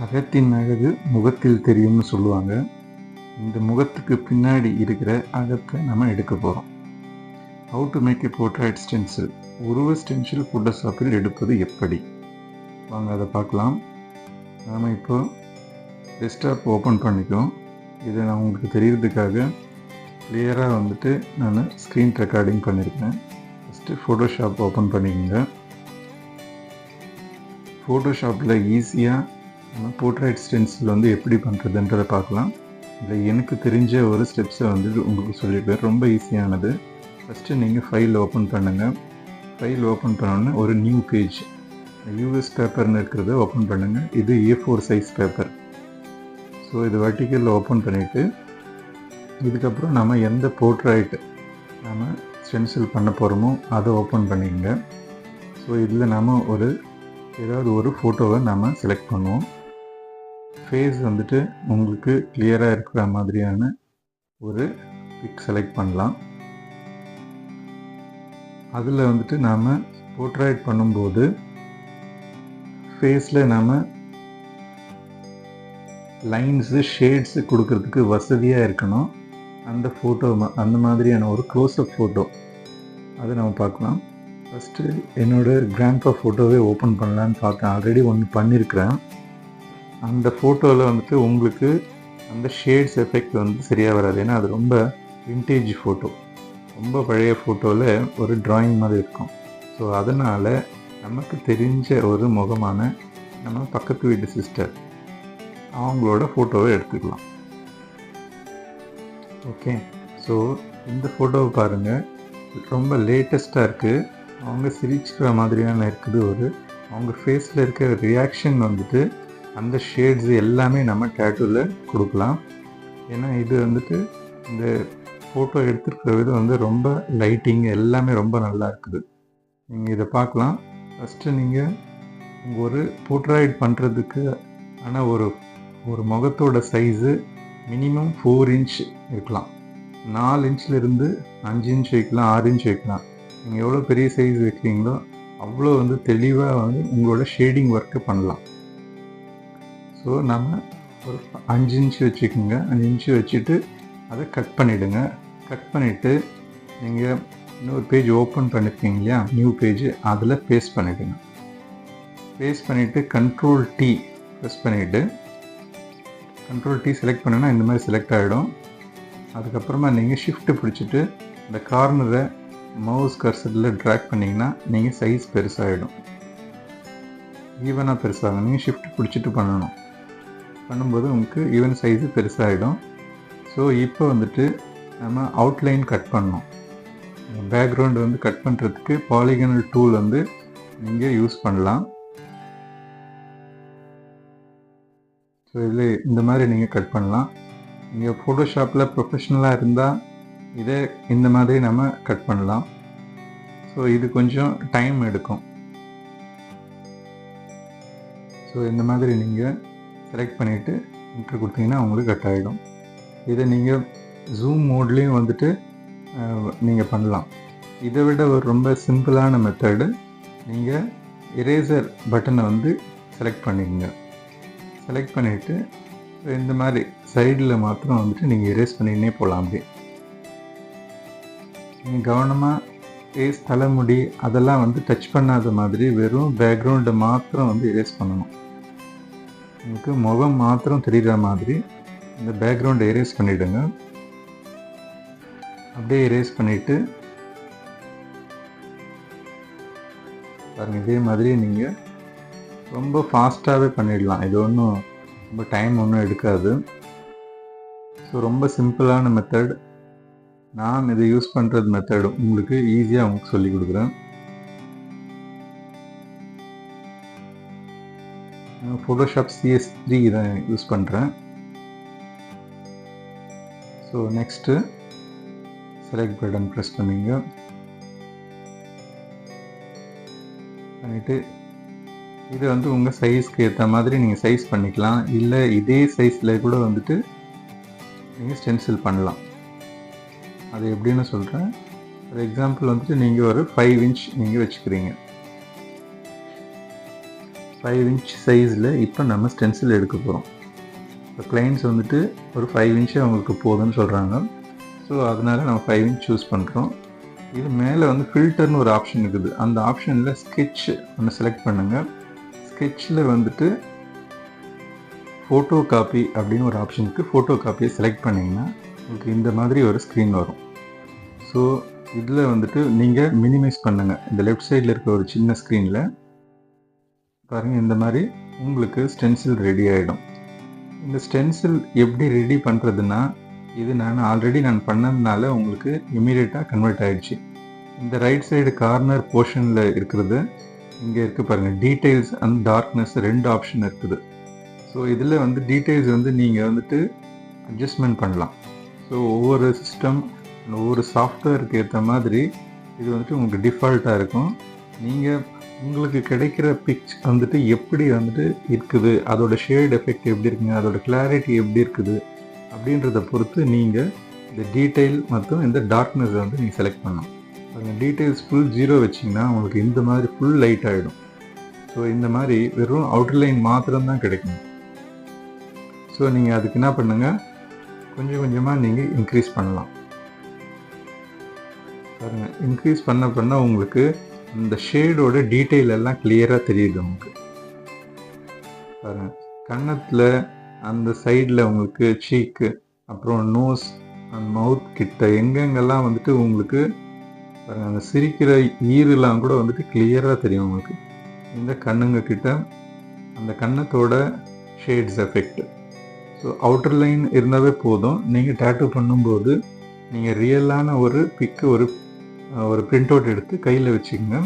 அகத்தின் அழகு முகத்தில் தெரியும்னு சொல்லுவாங்க. இந்த முகத்துக்கு பின்னாடி இருக்கிற அகத்தை நம்ம எடுக்க போகிறோம். How to make a portrait stencil, உருவ ஸ்டென்சில் ஃபோட்டோஷாப்பில் எடுப்பது எப்படி? வாங்க அதை பார்க்கலாம். நாம் இப்போ டெஸ்க்டாப் ஓப்பன் பண்ணிக்கோம். இதை நான் உங்களுக்கு தெரியறதுக்காக கிளியராக நான் ஸ்க்ரீன் ரெக்கார்டிங் பண்ணியிருக்கேன். ஃபஸ்ட்டு ஃபோட்டோஷாப் ஓப்பன் பண்ணிக்கோங்க. ஃபோட்டோஷாப்பில் ஈஸியாக நம்ம போர்ட்ரைட் ஸ்டென்சில் எப்படி பண்ணுறதுன்றதை பார்க்கலாம். இதில் எனக்கு தெரிஞ்ச ஒரு ஸ்டெப்ஸை உங்களுக்கு சொல்லியிருப்பேன். ரொம்ப ஈஸியானது. ஃபஸ்ட்டு நீங்கள் ஃபைல் ஓப்பன் பண்ணுங்கள். ஃபைல் ஓப்பன் பண்ணோன்னே ஒரு நியூ பேஜ், யூஎஸ் பேப்பர்னு இருக்கிறத ஓப்பன் பண்ணுங்கள். இது A4 சைஸ் பேப்பர். ஸோ இது வெர்டிக்கலில் ஓப்பன் பண்ணிவிட்டு இதுக்கப்புறம் நம்ம எந்த போர்ட்ரைட் நம்ம ஸ்டென்சில் பண்ண போகிறோமோ அதை ஓப்பன் பண்ணிக்கங்க. ஸோ இதில் நம்ம ஏதாவது ஒரு ஃபோட்டோவை நம்ம செலக்ட் பண்ணுவோம். ஃபேஸ் உங்களுக்கு கிளியராக இருக்கிற மாதிரியான ஒரு பிக் செலக்ட் பண்ணலாம். அதில் நாம் போர்ட்ரைட் பண்ணும்போது ஃபேஸில் நாம் லைன்ஸு ஷேட்ஸு கொடுக்கறதுக்கு வசதியாக இருக்கணும். அந்த ஃபோட்டோ அந்த மாதிரியான ஒரு க்ளோஸ்அப் ஃபோட்டோ அதை நம்ம பார்க்கலாம். ஃபஸ்ட்டு என்னோடய கிராண்ட்பா ஃபோட்டோவே ஓப்பன் பண்ணலான்னு பார்த்தேன். ஆல்ரெடி ஒன்று பண்ணியிருக்கிறேன். அந்த ஃபோட்டோவில் உங்களுக்கு அந்த ஷேட்ஸ் எஃபெக்ட் சரியாக வராது. ஏன்னா அது ரொம்ப விண்டேஜ் ஃபோட்டோ, ரொம்ப பழைய ஃபோட்டோவில் ஒரு ட்ராயிங் மாதிரி இருக்கும். ஸோ அதனால் நமக்கு தெரிஞ்ச ஒரு முகமான நம்ம பக்கத்து வீட்டு சிஸ்டர் அவங்களோட ஃபோட்டோவை எடுத்துக்கலாம். ஓகே, ஸோ இந்த ஃபோட்டோவை பாருங்கள். ரொம்ப லேட்டஸ்ட்டாக இருக்குது. அவங்க சிரிச்சுக்கிற மாதிரியான இருக்குது. அவங்க ஃபேஸில் இருக்கிற ரியாக்ஷன் அந்த ஷேட்ஸ் எல்லாமே நம்ம டேட்டூவில் கொடுக்கலாம். ஏன்னா இது இந்த ஃபோட்டோ எடுத்துருக்கிற விதம் ரொம்ப லைட்டிங் எல்லாமே ரொம்ப நல்லா இருக்குது. நீங்கள் இதை பார்க்கலாம். ஃபஸ்ட்டு நீங்கள் ஒரு போர்ட்ரைட் பண்ணுறதுக்கு ஆனால் ஒரு முகத்தோட சைஸு மினிமம் 4 இன்ச் இருக்கலாம். 4 இன்ச்லேருந்து 5 இன்ச் வைக்கலாம், 6 இன்ச் வைக்கலாம். நீங்கள் எவ்வளோ பெரிய சைஸ் வைக்கிறீங்களோ அவ்வளோ தெளிவாக உங்களோட ஷேடிங் ஒர்க்கு பண்ணலாம். ஸோ நம்ம ஒரு 5 இன்ச் வச்சுக்கோங்க. 5 இன்ச்சு வச்சுட்டு அதை கட் பண்ணிவிடுங்க. கட் பண்ணிவிட்டு நீங்கள் இன்னொரு பேஜ் ஓப்பன் பண்ணியிருக்கீங்க இல்லையா, நியூ பேஜ், அதில் பேஸ்ட் பண்ணிவிடுங்க. பேஸ்ட் பண்ணிவிட்டு Ctrl+T ப்ரெஸ் பண்ணிவிட்டு Ctrl+T செலக்ட் பண்ணுன்னா இந்த மாதிரி செலக்ட் ஆகிடும். அதுக்கப்புறமா நீங்கள் ஷிஃப்ட்டு பிடிச்சிட்டு இந்த கார்னரை மவுஸ் கர்சரில் ட்ராக் பண்ணிங்கன்னா நீங்கள் சைஸ் பெருசாகிடும், ஈவனாக பெருசாகும். நீங்கள் ஷிஃப்ட் பிடிச்சிட்டு பண்ணணும். பண்ணும்போது உங்களுக்கு ஈவன் சைஸு பெருசாகிடும். ஸோ இப்போ நம்ம அவுட்லைன் கட் பண்ணணும். பேக்ரவுண்டு கட் பண்ணுறதுக்கு பாலிகனல் டூல் நீங்கள் யூஸ் பண்ணலாம். ஸோ இதில் இந்த மாதிரி நீங்கள் கட் பண்ணலாம். நீங்கள் ஃபோட்டோஷாப்பில் ப்ரொஃபஷ்னலாக இருந்தால் இதை இந்த மாதிரி நம்ம கட் பண்ணலாம். ஸோ இது கொஞ்சம் டைம் எடுக்கும். ஸோ இந்த மாதிரி நீங்கள் செலக்ட் பண்ணிவிட்டு என்ட்ரு கொடுத்தீங்கன்னா உங்களுக்கு கட் ஆகிடும். இதை நீங்கள் ஜூம் மோட்லேயும் நீங்கள் பண்ணலாம். இதை விட ஒரு ரொம்ப சிம்பிளான மெத்தடு, நீங்கள் எரேசர் பட்டனை செலக்ட் பண்ணிக்கோங்க. செலக்ட் பண்ணிவிட்டு இந்த மாதிரி சைடில் மாத்திரம் நீங்கள் எரேஸ் பண்ணினே போகலாம். அப்படியே நீங்கள் கவனமாக ஃபேஸ், தலைமுடி அதெல்லாம் டச் பண்ணாத மாதிரி வெறும் பேக்ரவுண்டை மாத்திரம் எரேஸ் பண்ணணும். உங்களுக்கு முகம் மாத்திரம் தெரிகிற மாதிரி இந்த பேக்ரவுண்டை எரேஸ் பண்ணிவிடுங்க. அப்படியே எரேஸ் பண்ணிவிட்டு பாருங்கள், இதே மாதிரி நீங்கள் ரொம்ப ஃபாஸ்ட்டாகவே பண்ணிடலாம். இது ஒன்றும் ரொம்ப டைம் ஒன்றும் எடுக்காது. ஸோ ரொம்ப சிம்பிளான மெத்தட். நான் இதை யூஸ் பண்ணுறது மெத்தடு உங்களுக்கு ஈஸியாக உங்களுக்கு சொல்லிக் கொடுக்குறேன். ஃபோட்டோஷாப் CS3 தான் யூஸ் பண்ணுறேன். So next select button press பண்ணிங்க. பண்ணிவிட்டு இது உங்கள் சைஸ்க்கு ஏற்ற மாதிரி நீங்கள் சைஸ் பண்ணிக்கலாம். இல்லை இதே சைஸில் கூட நீங்கள் ஸ்டென்சில் பண்ணலாம். அது எப்படின்னு சொல்கிறேன். ஃபார் எக்ஸாம்பிள் நீங்கள் ஒரு 5 இன்ச் நீங்கள் வச்சுக்கிறீங்க. 5 இன்ச் சைஸில் இப்போ நம்ம ஸ்டென்சில் எடுக்க போகிறோம். இப்போ கிளைண்ட்ஸ் வந்துட்டு ஒரு 5 இன்ச்சு அவங்களுக்கு போதும்னு சொல்கிறாங்க. ஸோ அதனால் நம்ம 5 இன்ச் சூஸ் பண்ணுறோம். இது மேலே வந்து ஃபில்டர்னு ஒரு ஆப்ஷன் இருக்குது. அந்த ஆப்ஷனில் ஸ்கெட்ச் ஒன்று செலக்ட் பண்ணுங்கள். ஸ்கெட்சில் வந்துட்டு ஃபோட்டோ காப்பி அப்படின்னு ஒரு ஆப்ஷனுக்கு ஃபோட்டோ காப்பியை செலக்ட் பண்ணிங்கன்னா உங்களுக்கு இந்த மாதிரி ஒரு ஸ்க்ரீன் வரும். ஸோ இதில் வந்துட்டு நீங்கள் மினிமைஸ் பண்ணுங்கள். இந்த லெஃப்ட் சைடில் இருக்க ஒரு சின்ன ஸ்க்ரீனில் பாருங்கள், இந்த மாதிரி உங்களுக்கு ஸ்டென்சில் ரெடி ஆகிடும். இந்த ஸ்டென்சில் எப்படி ரெடி பண்ணுறதுன்னா, இது ஆல்ரெடி நான் பண்ணதுனால உங்களுக்கு இமீடியட்டாக கன்வெர்ட் ஆகிடுச்சு. இந்த ரைட் சைடு கார்னர் போர்ஷனில் இருக்கிறது இங்கே இருக்குது பாருங்கள், டீட்டெயில்ஸ் அண்ட் டார்க்னஸ் 2 ஆப்ஷன் இருக்குது. ஸோ இதில் வந்து டீட்டெயில்ஸ் வந்து நீங்கள் வந்துட்டு அட்ஜஸ்ட்மெண்ட் பண்ணலாம். ஸோ ஒவ்வொரு சிஸ்டம் ஒவ்வொரு சாஃப்ட்வேருக்கு ஏற்ற மாதிரி இது வந்துட்டு உங்களுக்கு டிஃபால்ட்டாக இருக்கும். நீங்கள் உங்களுக்கு கிடைக்கிற பிக்ச் வந்துட்டு எப்படி வந்துட்டு இருக்குது, அதோட ஷேட் எஃபெக்ட் எப்படி இருக்குங்க, அதோட கிளாரிட்டி எப்படி இருக்குது அப்படின்றத பொறுத்து நீங்கள் இந்த டீட்டெயில் மற்றும் இந்த டார்க்னஸை வந்து நீங்கள் செலக்ட் பண்ணணும். அந்த டீட்டெயில்ஸ் ஃபுல் 0 வச்சிங்கன்னா உங்களுக்கு இந்த மாதிரி ஃபுல் லைட் ஆகிடும். ஸோ இந்த மாதிரி வெறும் அவுட்டர்லைன் மாத்திரம்தான் கிடைக்கும். ஸோ நீங்கள் அதுக்கு என்ன பண்ணுங்கள், கொஞ்சம் கொஞ்சமாக நீங்கள் இன்க்ரீஸ் பண்ணலாம். பாருங்கள், இன்க்ரீஸ் பண்ண உங்களுக்கு இந்த ஷேடோட டீட்டெயில் எல்லாம் கிளியராக தெரியுது உங்களுக்கு. பாருங்கள், கன்னத்தில் அந்த சைடில் உங்களுக்கு சீக்கு, அப்புறம் நோஸ் அண்ட் மவுத் கிட்ட எங்கெங்கெல்லாம் வந்துட்டு உங்களுக்கு பாருங்கள், அந்த சிரிக்கிற ஈரெலாம் கூட வந்துட்டு கிளியராக தெரியும் உங்களுக்கு. இந்த கண்ணுங்க கிட்ட அந்த கன்னத்தோட shades effect. So outer line இருந்தாவே போதும். நீங்கள் டேட்டூ பண்ணும்போது நீங்கள் ரியலான ஒரு பிக்கு ஒரு பிரிண்ட் அவுட் எடுத்து கையில் வச்சுக்கோங்க.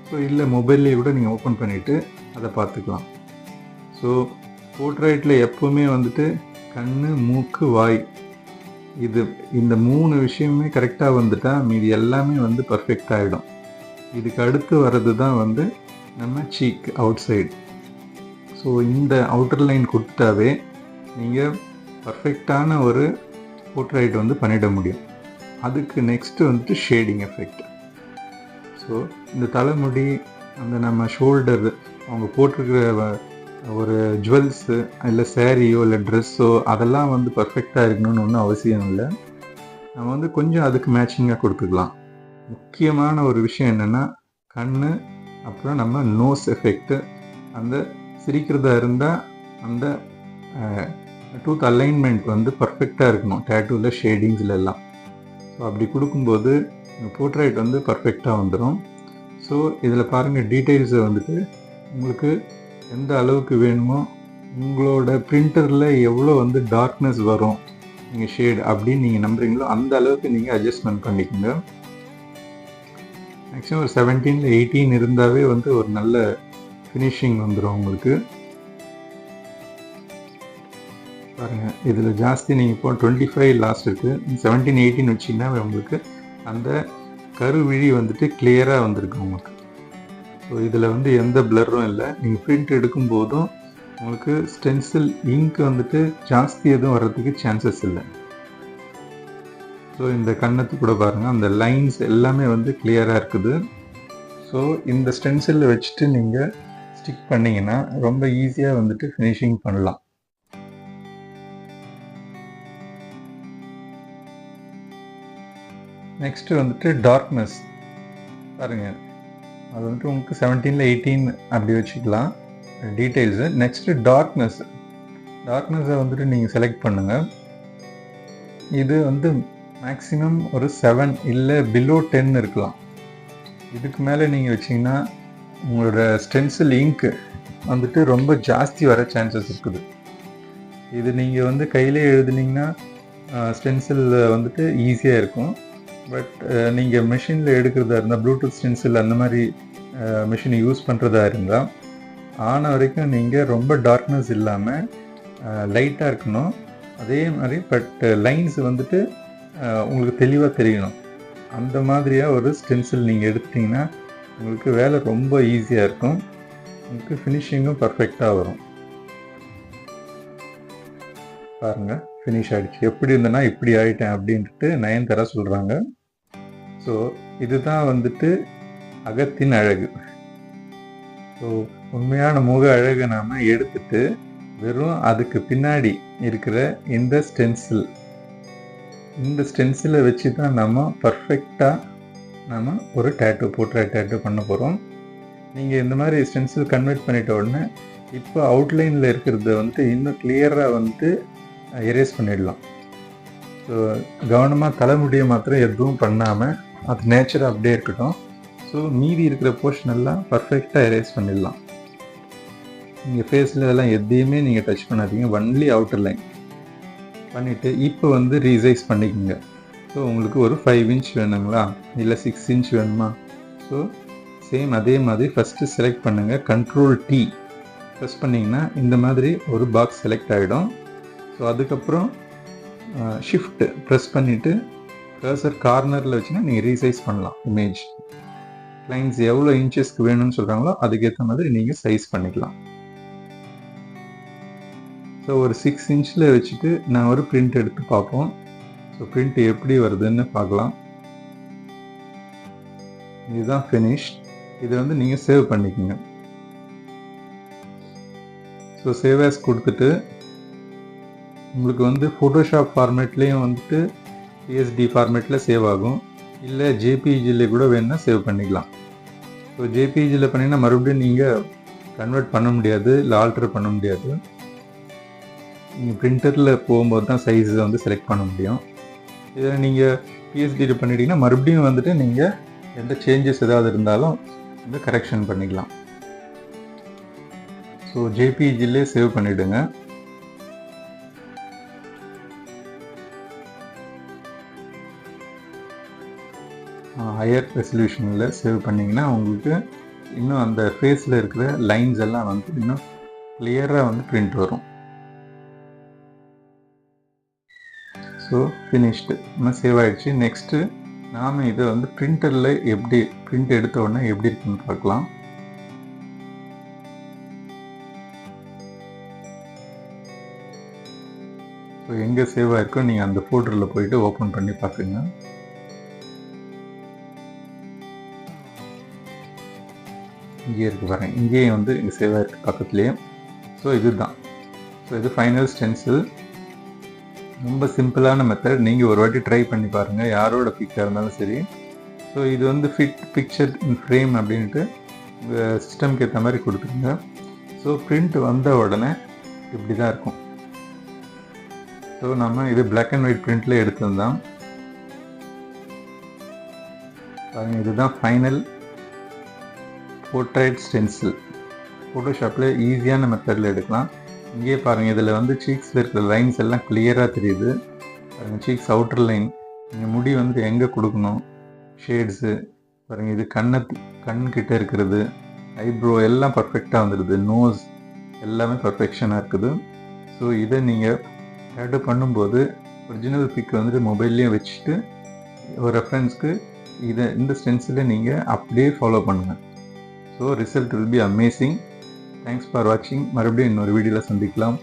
ஸோ இல்லை மொபைல்லேயே கூட நீங்கள் ஓப்பன் பண்ணிவிட்டு அதை பார்த்துக்கலாம். ஸோ போர்ட்ரைட்டில் எப்போவுமே வந்துட்டு கண், மூக்கு, வாய் இந்த 3 விஷயமே கரெக்டாக வந்துட்டால் மீதி எல்லாமே வந்து பர்ஃபெக்ட் ஆகிடும். இதுக்கு அடுத்து வர்றது தான் வந்து நம்ம சீக் அவுட் சைடு. ஸோ இந்த அவுட்டர் லைன் கொடுத்தாவே நீங்கள் பர்ஃபெக்டான ஒரு போர்ட்ரைட் வந்து பண்ணிட முடியும். அதுக்கு நெக்ஸ்ட்டு வந்துட்டு ஷேடிங் எஃபெக்ட். ஸோ இந்த தலைமுடி, அந்த நம்ம ஷோல்டர், அவங்க போட்டிருக்கிற ஒரு ஜுவல்ஸு இல்லை சேரீயோ இல்லை ட்ரெஸ்ஸோ அதெல்லாம் வந்து பர்ஃபெக்டாக இருக்கணும்னு ஒன்றும் அவசியம் இல்லை. நம்ம வந்து கொஞ்சம் அதுக்கு மேட்சிங்காக கொடுத்துக்கலாம். முக்கியமான ஒரு விஷயம் என்னென்னா கண், அப்புறம் நம்ம நோஸ் எஃபெக்ட்டு. அந்த சிரிக்கிறதா இருந்தால் அந்த டூத் அலைன்மெண்ட் வந்து பர்ஃபெக்டாக இருக்கணும் டேட்டூவில், ஷேடிங்ஸில் எல்லாம். ஸோ அப்படி கொடுக்கும்போது இந்த போர்ட்ரைட் வந்து பர்ஃபெக்டாக வந்துடும். ஸோ இதில் பாருங்கள், டீட்டெயில்ஸை வந்துட்டு உங்களுக்கு எந்த அளவுக்கு வேணுமோ, உங்களோட பிரிண்டரில் எவ்வளோ வந்து டார்க்னஸ் வரும் நீங்கள் ஷேட் அப்படின்னு நீங்கள் நம்புறீங்களோ அந்த அளவுக்கு நீங்கள் அட்ஜஸ்ட்மெண்ட் பண்ணிக்கோங்க. மேக்ஸிமம் ஒரு 17 18 இருந்தாவே வந்து ஒரு நல்ல ஃபினிஷிங் வந்துடும் உங்களுக்கு. பாருங்கள், இதில் ஜாஸ்தி நீங்கள் இப்போ 25 லாஸ்ட் இருக்குது, 17 18 வச்சிங்கன்னா உங்களுக்கு அந்த கருவிழி வந்துட்டு கிளியராக வந்திருக்கு உங்களுக்கு. ஸோ இதில் வந்து எந்த பிளரும் இல்லை. நீங்கள் பிரிண்ட் எடுக்கும்போதும் உங்களுக்கு ஸ்டென்சில் இங்க் வந்துட்டு ஜாஸ்தி எதுவும் வர்றதுக்கு சான்சஸ் இல்லை. ஸோ இந்த கன்னத்து கூட பாருங்கள், அந்த லைன்ஸ் எல்லாமே வந்து கிளியராக இருக்குது. ஸோ இந்த ஸ்டென்சில் வச்சுட்டு நீங்கள் ஸ்டிக் பண்ணிங்கன்னா ரொம்ப ஈஸியாக வந்துட்டு ஃபினிஷிங் பண்ணலாம். நெக்ஸ்ட்டு வந்துட்டு டார்க்னஸ் பாருங்கள், அது வந்துட்டு உங்களுக்கு 17 18 அப்படி வச்சுக்கலாம் டீட்டெயில்ஸு. நெக்ஸ்ட்டு டார்க்னஸை வந்துட்டு நீங்கள் செலக்ட் பண்ணுங்கள். இது வந்து மேக்ஸிமம் ஒரு 7 இல்லை பிலோ 10 இருக்கலாம். இதுக்கு மேலே நீங்கள் வச்சிங்கன்னா உங்களோட ஸ்டென்சில் இங்க் வந்துட்டு ரொம்ப ஜாஸ்தி வர சான்சஸ் இருக்குது. இது நீங்கள் வந்து கையிலே எழுதுனீங்கன்னா ஸ்டென்சில் வந்துட்டு ஈஸியாக இருக்கும். பட் நீங்கள் மெஷினில் எடுக்கிறதா இருந்தால், ப்ளூடூத் ஸ்டென்சில் அந்த மாதிரி மெஷினை யூஸ் பண்ணுறதா இருந்தால் ஆன வரைக்கும் நீங்கள் ரொம்ப டார்க்னஸ் இல்லாமல் லைட்டாக இருக்கணும். அதே மாதிரி பட் லைன்ஸ் வந்துட்டு உங்களுக்கு தெளிவாக தெரியணும். அந்த மாதிரியாக ஒரு ஸ்டென்சில் நீங்கள் எடுத்திங்கன்னா உங்களுக்கு வேலை ரொம்ப ஈஸியாக இருக்கும். உங்களுக்கு ஃபினிஷிங்கும் பர்ஃபெக்டாக வரும். பாருங்கள், ஃபினிஷ் ஆகிடுச்சு. எப்படி இருந்தேன்னா இப்படி ஆகிட்டேன் அப்படின்ட்டு நயன்தாரா சொல்கிறாங்க. ஸோ இதுதான் வந்துட்டு அகத்தின் அழகு. ஸோ உண்மையான முக அழகை நாம் எடுத்துட்டு வெறும் அதுக்கு பின்னாடி இருக்கிற இந்த ஸ்டென்சிலை வச்சு தான் நம்ம பர்ஃபெக்டாக நம்ம ஒரு போர்ட்ரைட் டேட்டூ பண்ண போகிறோம். நீங்கள் இந்த மாதிரி ஸ்டென்சில் கன்வெர்ட் பண்ணிட்ட உடனே இப்போ அவுட்லைனில் இருக்கிறத இன்னும் கிளியராக எரேஸ் பண்ணிடலாம். ஸோ கவனமாக தலைமுடியை மாத்திரம் எதுவும் பண்ணாமல் அது நேச்சராக அப்படியே இருக்கட்டும். ஸோ மீதி இருக்கிற போர்ஷன் எல்லாம் பர்ஃபெக்டாக எரேஸ் பண்ணிடலாம். நீங்கள் ஃபேஸில் இதெல்லாம் எதையுமே நீங்கள் டச் பண்ணாதீங்க, ஒன்லி அவுட்டர் லைன் பண்ணிவிட்டு இப்போ ரீசைஸ் பண்ணிக்கோங்க. ஸோ உங்களுக்கு ஒரு 5 இன்ச் வேணுங்களா, இல்லை 6 இன்ச் வேணுமா? ஸோ சேம் அதே மாதிரி ஃபஸ்ட்டு செலக்ட் பண்ணுங்கள். Ctrl+T ப்ரெஸ் பண்ணிங்கன்னா இந்த மாதிரி ஒரு பாக்ஸ் செலக்ட் ஆகிடும். ஸோ அதுக்கப்புறம் ஷிஃப்ட் ப்ரெஸ் பண்ணிவிட்டு கர்சர் கார்னரில் வச்சுன்னா நீங்கள் ரீசைஸ் பண்ணலாம். இமேஜ் கிளைண்ட்ஸ் எவ்வளோ இன்ச்சஸ்க்கு வேணும்னு சொல்கிறாங்களோ அதுக்கேற்ற மாதிரி நீங்கள் சைஸ் பண்ணிக்கலாம். ஸோ ஒரு 6 இன்ச்சில் வச்சுட்டு நான் ஒரு பிரிண்ட் எடுத்து பார்ப்போம். ஸோ பிரிண்ட் எப்படி வருதுன்னு பார்க்கலாம். இதுதான் ஃபினிஷ். இதை நீங்கள் சேவ் பண்ணிக்கோங்க. ஸோ சேவ் ஆஸ் கொடுத்துட்டு உங்களுக்கு ஃபோட்டோஷாப் ஃபார்மேட்லேயும் PSD ஃபார்மேட்டில் சேவ் ஆகும், இல்லை JPEGயில் கூட வேணும்னா சேவ் பண்ணிக்கலாம். ஸோ JPEGயில் பண்ணிங்கன்னா மறுபடியும் நீங்கள் கன்வெர்ட் பண்ண முடியாது, இல்லை ஆல்டர் பண்ண முடியாது. நீங்கள் பிரிண்டரில் போகும்போது தான் சைஸ் செலக்ட் பண்ண முடியும். இதில் நீங்கள் PSD பண்ணிட்டீங்கன்னா மறுபடியும் நீங்கள் எந்த சேஞ்சஸ் ஏதாவது இருந்தாலும் கரெக்ஷன் பண்ணிக்கலாம். ஸோ JPEGலே சேவ் பண்ணிவிடுங்க. ஹையர் ரெசல்யூஷனில் சேவ் பண்ணிங்கன்னா உங்களுக்கு இன்னும் அந்த ஃபேஸில் இருக்கிற லைன்ஸ் எல்லாம் இன்னும் கிளியராக பிரிண்ட் வரும். ஸோ ஃபினிஷ்டு நம்ம சேவ் ஆகிடுச்சு. நெக்ஸ்ட்டு நாம் இதை பிரிண்டரில் எப்படி பிரிண்ட் எடுத்த உடனே எப்படி இருக்குன்னு பார்க்கலாம். ஸோ எங்கே சேவ் ஆகிருக்கோ நீங்கள் அந்த ஃபோல்டரில் போயிட்டு ஓப்பன் பண்ணி பார்த்துங்க. இங்கே இருக்குது பாருங்கள், இங்கேயும் இங்கே சேவ் ஆகிருக்கு பக்கத்துலேயே. ஸோ இதுதான். ஸோ இது ஃபைனல் ஸ்டென்சில். ரொம்ப சிம்பிளான மெத்தட். நீங்கள் ஒரு வாட்டி ட்ரை பண்ணி பாருங்கள், யாரோட பிக்காக இருந்தாலும் சரி. ஸோ இது ஃபிட் பிக்சர் இன் ஃப்ரேம் அப்படின்ட்டு உங்கள் சிஸ்டம்க்கு ஏற்ற மாதிரி கொடுத்துருங்க. ஸோ பிரிண்ட் வந்த உடனே இப்படி தான் இருக்கும். ஸோ நம்ம இது பிளாக் அண்ட் ஒயிட் பிரிண்டில் எடுத்திருந்தோம் பாருங்கள். இதுதான் ஃபைனல் போர்ட்ரைட் ஸ்டென்சில். ஃபோட்டோஷாப்பில் ஈஸியான மெத்தடில் எடுக்கலாம். இங்கே பாருங்கள், இதில் சீக்ஸில் இருக்கிற லைன்ஸ் எல்லாம் கிளியராக தெரியுது பாருங்கள். சீக்ஸ் அவுட்டர் லைன், நீங்கள் முடி எங்கே கொடுக்கணும், ஷேட்ஸு பாருங்கள். இது கண்கிட்ட இருக்கிறது, ஐப்ரோ எல்லாம் பர்ஃபெக்டாக வந்துடுது, நோஸ் எல்லாமே பர்ஃபெக்ஷனாக இருக்குது. ஸோ இதை நீங்கள் டேட்டூ பண்ணும்போது ஒரிஜினல் பிக் மொபைல்லையும் வச்சுட்டு ஒரு ரெஃபரன்ஸ்க்கு இந்த ஸ்டென்சிலை நீங்கள் அப்படியே ஃபாலோ பண்ணுங்கள். So result will be amazing. Thanks for வாட்சிங். மறுபடியும் இன்னொரு வீடியோவில் சந்திக்கலாம்.